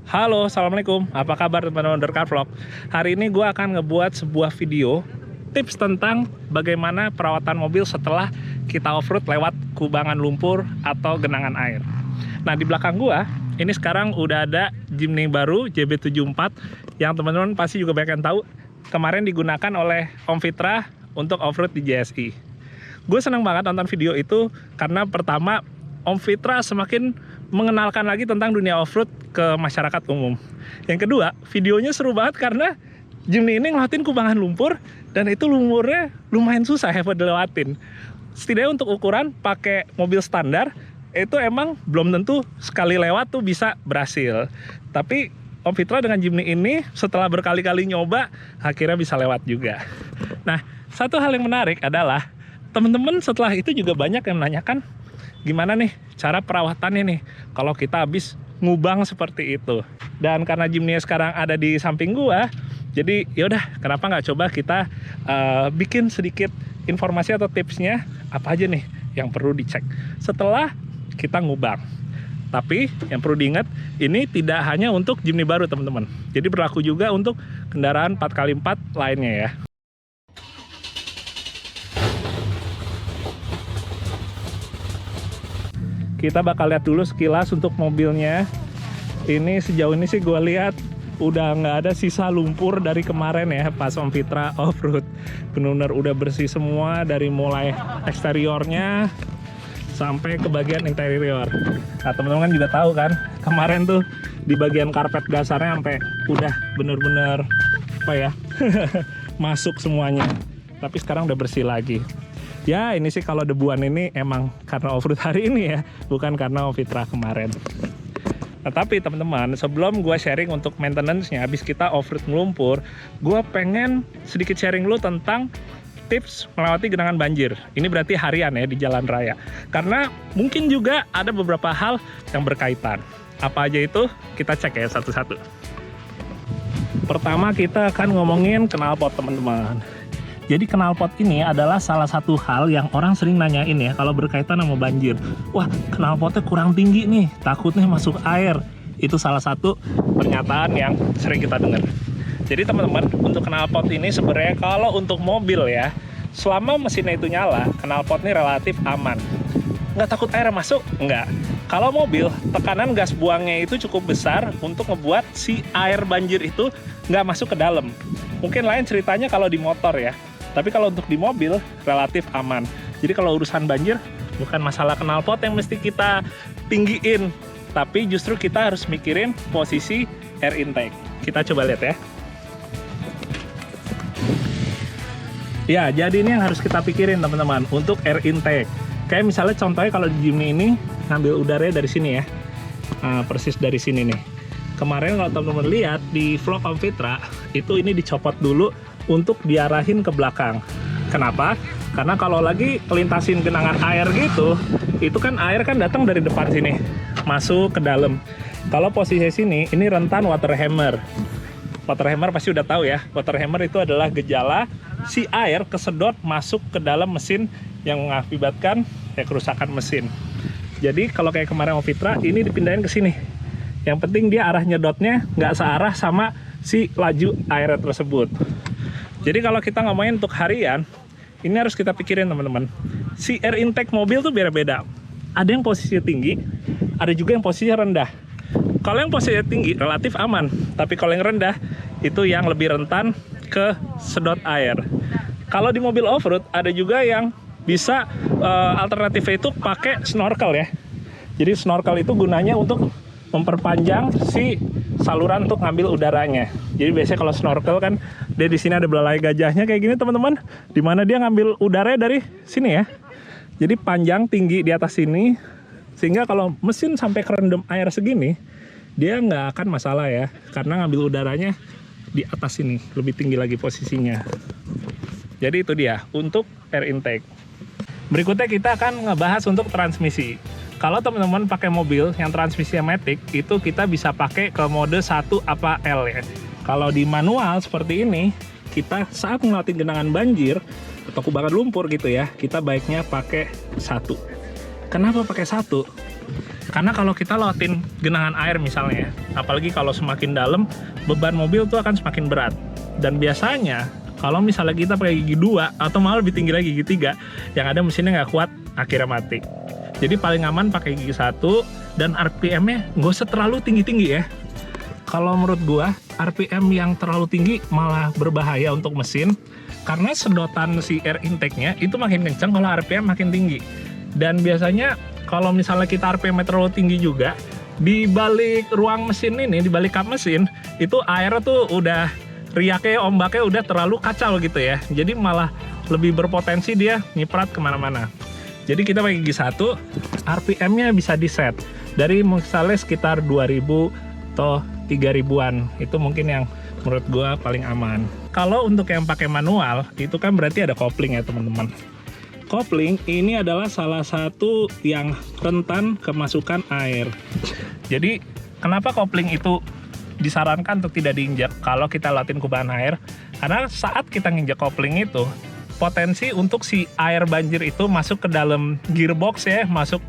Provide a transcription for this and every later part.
Halo, Assalamualaikum. Apa kabar teman-teman Derkar Vlog? Hari ini gue akan ngebuat sebuah video tips tentang bagaimana perawatan mobil setelah kita off-road lewat kubangan lumpur atau genangan air. Nah, di belakang gue, ini sekarang udah ada Jimny baru JB74 yang teman-teman pasti juga banyak yang tahu kemarin digunakan oleh Om Fitra untuk off-road di JSI. Gue senang banget nonton video itu karena pertama, Om Fitra semakin mengenalkan lagi tentang dunia off-road ke masyarakat umum. Yang kedua, videonya seru banget karena Jimny ini ngelewatin kubangan lumpur dan itu lumpurnya lumayan susah ya buat dilewatin. Setidaknya untuk ukuran pakai mobil standar itu emang belum tentu sekali lewat tuh bisa berhasil. Tapi Om Fitra dengan Jimny ini setelah berkali-kali nyoba akhirnya bisa lewat juga. Nah, satu hal yang menarik adalah teman-teman setelah itu juga banyak yang menanyakan gimana nih cara perawatannya nih kalau kita habis ngubang seperti itu. Dan karena Jimny sekarang ada di samping gua, jadi yaudah kenapa nggak coba kita bikin sedikit informasi atau tipsnya apa aja nih yang perlu dicek setelah kita ngubang. Tapi yang perlu diingat, ini tidak hanya untuk Jimny baru teman-teman, jadi berlaku juga untuk kendaraan 4x4 lainnya ya. Kita bakal lihat dulu sekilas untuk mobilnya. Ini sejauh ini sih gue lihat udah nggak ada sisa lumpur dari kemarin ya pas Om Fitra off-road. Benar-benar udah bersih semua dari mulai eksteriornya sampai ke bagian interior. Nah, teman-teman kan juga tahu kan kemarin tuh di bagian karpet dasarnya sampai udah bener-bener apa ya masuk semuanya. Tapi sekarang udah bersih lagi. Ya ini sih kalau debuan ini emang karena off-road hari ini ya, bukan karena Om Fitra kemarin. Nah, tapi teman-teman, sebelum gue sharing untuk maintenance-nya habis kita off-road ngelumpur, gue pengen sedikit sharing dulu tentang tips melewati genangan banjir. Ini berarti harian ya di jalan raya. Karena mungkin juga ada beberapa hal yang berkaitan. Apa aja itu? Kita cek ya satu-satu. Pertama kita akan ngomongin knalpot teman-teman. Jadi knalpot ini adalah salah satu hal yang orang sering nanyain ya kalau berkaitan sama banjir. Wah, knalpotnya kurang tinggi nih, takutnya masuk air. Itu salah satu pernyataan yang sering kita dengar. Jadi teman-teman, untuk knalpot ini sebenarnya kalau untuk mobil ya, selama mesinnya itu nyala, knalpot ini relatif aman. Nggak takut air masuk? Nggak. Kalau mobil, tekanan gas buangnya itu cukup besar untuk ngebuat si air banjir itu nggak masuk ke dalam. Mungkin lain ceritanya kalau di motor ya. Tapi kalau untuk di mobil, relatif aman. Jadi kalau urusan banjir, bukan masalah knalpot yang mesti kita tinggiin. Tapi justru kita harus mikirin posisi air intake. Kita coba lihat ya. Ya, jadi ini yang harus kita pikirin teman-teman untuk air intake. Kayak misalnya contohnya kalau di Jimny ini, ngambil udaranya dari sini ya. Nah, persis dari sini nih. Kemarin kalau teman-teman lihat di vlog Om Fitra, itu ini dicopot dulu untuk diarahin ke belakang. Kenapa? Karena kalau lagi kelintasin genangan air gitu, itu kan air kan datang dari depan sini, masuk ke dalam. Kalau posisi sini, ini rentan water hammer. Water hammer pasti udah tahu ya, water hammer itu adalah gejala si air kesedot masuk ke dalam mesin yang mengakibatkan ya kerusakan mesin. Jadi kalau kayak kemarin Om Fitra, ini dipindahin ke sini. Yang penting dia arah nyedotnya nggak searah sama si laju air tersebut. Jadi kalau kita ngomongin untuk harian, ini harus kita pikirin teman-teman. Si air intake mobil tuh beda-beda. Ada yang posisinya tinggi, ada juga yang posisinya rendah. Kalau yang posisinya tinggi relatif aman, tapi kalau yang rendah itu yang lebih rentan ke sedot air. Kalau di mobil off-road ada juga yang bisa alternatifnya itu pakai snorkel ya. Jadi snorkel itu gunanya untuk memperpanjang si saluran untuk ngambil udaranya. Jadi biasanya kalau snorkel kan dia di sini ada belalai gajahnya kayak gini teman-teman, dimana dia ngambil udaranya dari sini ya. Jadi panjang tinggi di atas sini, sehingga kalau mesin sampai kerendam air segini, dia nggak akan masalah ya, karena ngambil udaranya di atas sini, lebih tinggi lagi posisinya. Jadi itu dia untuk air intake. Berikutnya kita akan ngebahas untuk transmisi. Kalau teman-teman pakai mobil yang transmisinya matic, itu kita bisa pakai ke mode 1 apa L ya. Kalau di manual seperti ini, kita saat melewati genangan banjir atau kubangan lumpur gitu ya, kita baiknya pakai 1. Kenapa pakai 1? Karena kalau kita lewatin genangan air misalnya ya, Apalagi kalau semakin dalam, beban mobil tuh akan semakin berat. Dan biasanya kalau misalnya kita pakai gigi 2 atau malah lebih tinggi lagi gigi 3, yang ada mesinnya nggak kuat, akhirnya mati. Jadi paling aman pakai gigi 1 dan RPM-nya nggak usah terlalu tinggi-tinggi ya. Kalau menurut gua, RPM yang terlalu tinggi malah berbahaya untuk mesin, karena sedotan si air intake-nya itu makin kencang kalau RPM makin tinggi. Dan biasanya kalau misalnya kita RPM terlalu tinggi juga, di balik ruang mesin ini, di balik kap mesin, itu airnya tuh udah riaknya, ombaknya udah terlalu kacau gitu ya. Jadi malah lebih berpotensi dia nyiprat kemana-mana. Jadi kita pakai gigi 1, RPM-nya bisa di set dari misalnya sekitar 2000 atau 3000-an. Itu mungkin yang menurut gua paling aman. Kalau untuk yang pakai manual, itu kan berarti ada kopling ya teman-teman. Kopling ini adalah salah satu yang rentan kemasukan air. Jadi kenapa kopling itu disarankan untuk tidak diinjak kalau kita latihan kubangan air? Karena saat kita nginjak kopling itu, potensi untuk si air banjir itu masuk ke dalam gearbox ya, masuk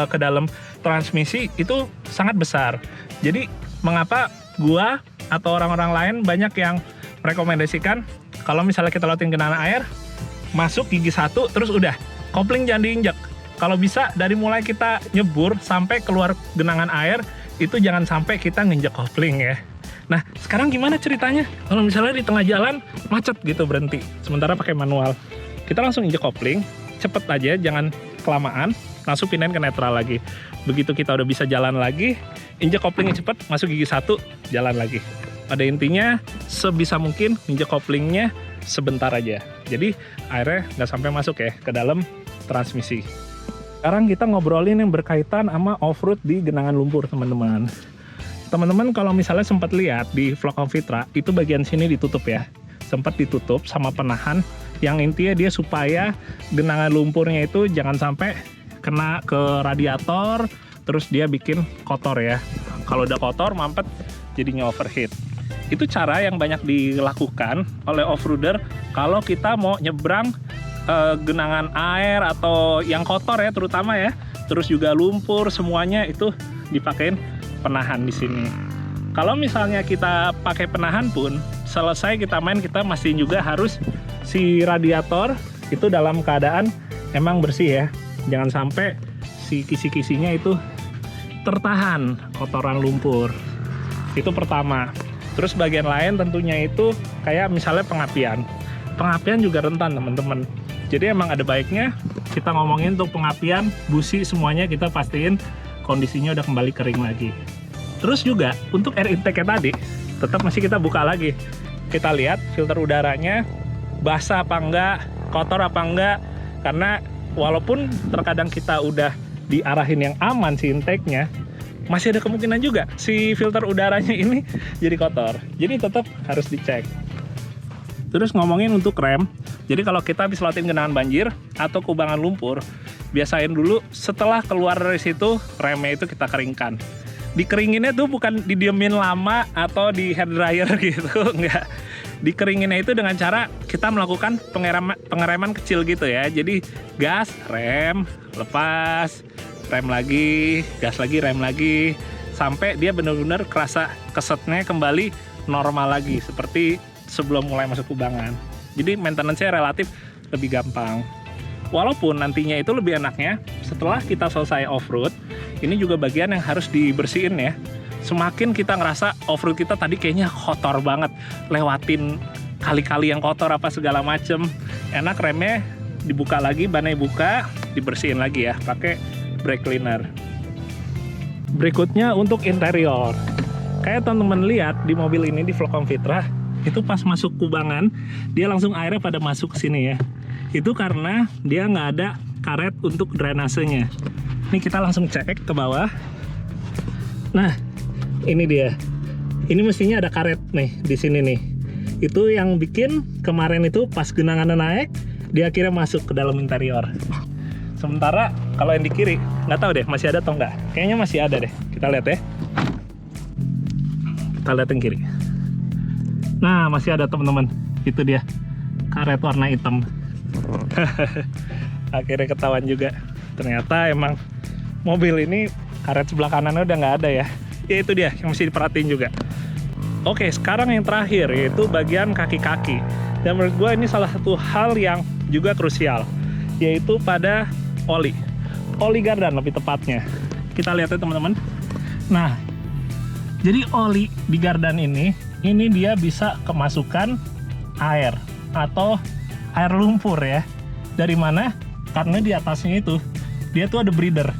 ke dalam transmisi itu sangat besar. Jadi mengapa gua atau orang-orang lain banyak yang merekomendasikan kalau misalnya kita latihan genangan air, masuk gigi 1 terus udah, kopling jangan diinjak. Kalau bisa dari mulai kita nyebur sampai keluar genangan air, itu jangan sampai kita nginjak kopling ya. Nah sekarang gimana ceritanya kalau misalnya di tengah jalan macet gitu berhenti, sementara pakai manual? Kita langsung injak kopling, cepet aja, jangan kelamaan, langsung pindahin ke netral lagi. Begitu kita udah bisa jalan lagi, injak koplingnya cepet, masuk gigi 1, jalan lagi. Pada intinya sebisa mungkin injak koplingnya sebentar aja, jadi airnya nggak sampai masuk ya ke dalam transmisi. Sekarang kita ngobrolin yang berkaitan sama off-road di genangan lumpur teman-teman. Teman-teman kalau misalnya sempat lihat di vlog Om Fitra, itu bagian sini ditutup ya, sempat ditutup sama penahan, yang intinya dia supaya genangan lumpurnya itu jangan sampai kena ke radiator, terus dia bikin kotor ya. Kalau udah kotor mampet jadinya overheat. Itu cara yang banyak dilakukan oleh off-roader kalau kita mau nyebrang genangan air atau yang kotor ya terutama ya. Terus juga lumpur, semuanya itu dipakein penahan di sini. Kalau misalnya kita pakai penahan pun, selesai kita main, kita masih juga harus si radiator itu dalam keadaan emang bersih ya. Jangan sampai si kisi-kisinya itu tertahan kotoran lumpur. Itu pertama. Terus bagian lain tentunya itu kayak misalnya pengapian. Pengapian juga rentan teman-teman. Jadi emang ada baiknya kita ngomongin untuk pengapian, busi semuanya kita pastiin kondisinya udah kembali kering lagi. Terus juga untuk air intake-nya tadi tetap masih kita buka lagi. Kita lihat filter udaranya basah apa enggak, kotor apa enggak. Karena walaupun terkadang kita udah diarahin yang aman si intake-nya, masih ada kemungkinan juga si filter udaranya ini jadi kotor. Jadi tetap harus dicek. Terus ngomongin untuk rem, jadi kalau kita habis latihan genangan banjir atau kubangan lumpur, biasain dulu setelah keluar dari situ, remnya itu kita keringkan. Dikeringinnya tuh bukan didiemin lama atau di hair dryer gitu, enggak. Dikeringinnya itu dengan cara kita melakukan pengereman kecil gitu ya. Jadi gas, rem, lepas, rem lagi, gas lagi, rem lagi, sampai dia benar-benar kerasa kesetnya kembali normal lagi seperti sebelum mulai masuk kubangan. Jadi maintenance-nya relatif lebih gampang. Walaupun nantinya itu lebih enaknya setelah kita selesai off-road, ini juga bagian yang harus dibersihin ya. Semakin kita ngerasa off-road kita tadi kayaknya kotor banget, lewatin kali-kali yang kotor apa segala macem, enak remnya dibuka lagi, bannya buka, dibersihin lagi ya pakai brake cleaner. Berikutnya untuk interior. Kayak teman-teman lihat di mobil ini di vlog Om Fitra, itu pas masuk kubangan dia langsung airnya pada masuk ke sini ya. Itu karena dia nggak ada karet untuk drainasenya. Ini kita langsung cek ke bawah. Nah, ini dia. Ini mestinya ada karet nih di sini nih. Itu yang bikin kemarin itu pas genangannya naik, dia akhirnya masuk ke dalam interior. Sementara kalau yang di kiri, nggak tahu deh masih ada atau nggak. Kayaknya masih ada deh. Kita lihat ya. Kita lihat yang kiri. Nah, masih ada teman-teman. Itu dia. Karet warna hitam. Akhirnya ketahuan juga. Ternyata emang mobil ini karet sebelah kanannya udah nggak ada ya. ya itu dia yang mesti diperhatiin juga. Oke, sekarang yang terakhir yaitu bagian kaki-kaki. Dan menurut gue ini salah satu hal yang juga krusial, yaitu pada oli gardan lebih tepatnya. Kita lihat ya teman-teman. Nah, jadi oli di gardan ini dia bisa kemasukan air atau air lumpur ya. Dari mana? Karena di atasnya itu dia tuh ada breather.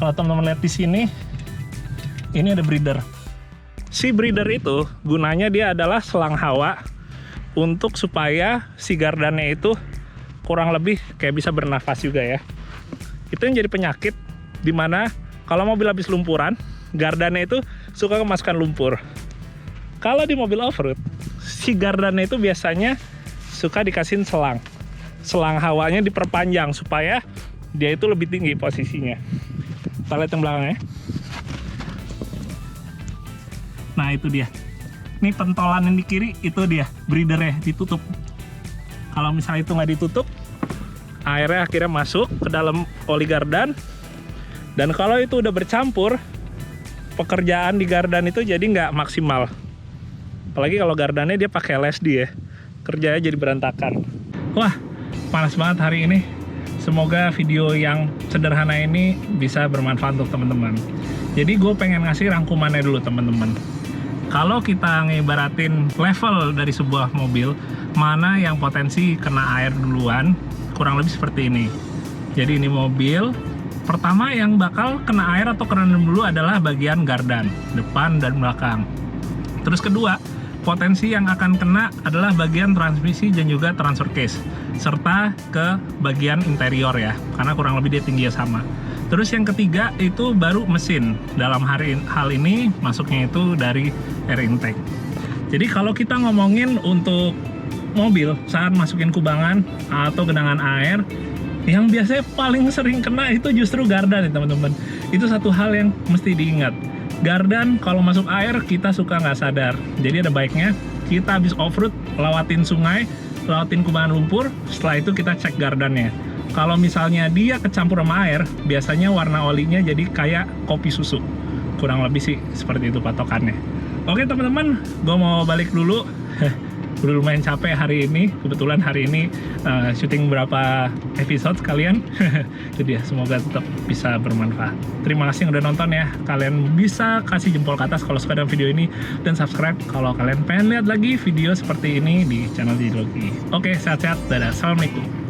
Kalau teman-teman lihat di sini, ini ada breather. Si breather itu gunanya dia adalah selang hawa untuk supaya si gardannya itu kurang lebih kayak bisa bernafas juga ya. Itu yang jadi penyakit dimana kalau mobil habis lumpuran, gardannya itu suka kemasukan lumpur. Kalau di mobil off-road, si gardannya itu biasanya suka dikasihin selang hawanya diperpanjang supaya dia itu lebih tinggi posisinya. Kita lihat yang belakangnya. Nah itu dia. Ini pentolan yang di kiri itu dia breathernya ditutup. Kalau misalnya itu nggak ditutup, airnya akhirnya masuk ke dalam oli gardan. Dan kalau itu udah bercampur, pekerjaan di gardan itu jadi nggak maksimal. Apalagi kalau gardannya dia pakai LSD ya, kerjanya jadi berantakan. Wah, panas banget hari ini. Semoga video yang sederhana ini bisa bermanfaat untuk teman-teman. Jadi gue pengen ngasih rangkumannya dulu teman-teman. Kalau kita ngibaratin level dari sebuah mobil, mana yang potensi kena air duluan, kurang lebih seperti ini. Jadi ini mobil, pertama yang bakal kena air atau kerendam dulu adalah bagian gardan, depan dan belakang. Terus kedua, potensi yang akan kena adalah bagian transmisi dan juga transfer case, serta ke bagian interior ya, karena kurang lebih dia tingginya sama. Terus yang ketiga itu baru mesin. Dalam hal ini masuknya itu dari air intake. Jadi kalau kita ngomongin untuk mobil saat masukin kubangan atau genangan air, yang biasanya paling sering kena itu justru gardan ya teman-teman. Itu satu hal yang mesti diingat. Gardan kalau masuk air kita suka nggak sadar. Jadi ada baiknya kita habis off-road lewatin sungai, lewatin kubangan lumpur, setelah itu kita cek gardannya. Kalau misalnya dia kecampur sama air, biasanya warna olinya jadi kayak kopi susu. Kurang lebih sih seperti itu patokannya. Oke teman-teman, gue mau balik dulu. Udah lumayan capek hari ini. Kebetulan hari ini syuting beberapa episode sekalian. Jadi ya, semoga tetap bisa bermanfaat. Terima kasih yang udah nonton ya. Kalian bisa kasih jempol ke atas kalau suka dengan video ini. Dan subscribe kalau kalian pengen lihat lagi video seperti ini di channel Digilogi. Oke, sehat-sehat. Dadah. Assalamualaikum.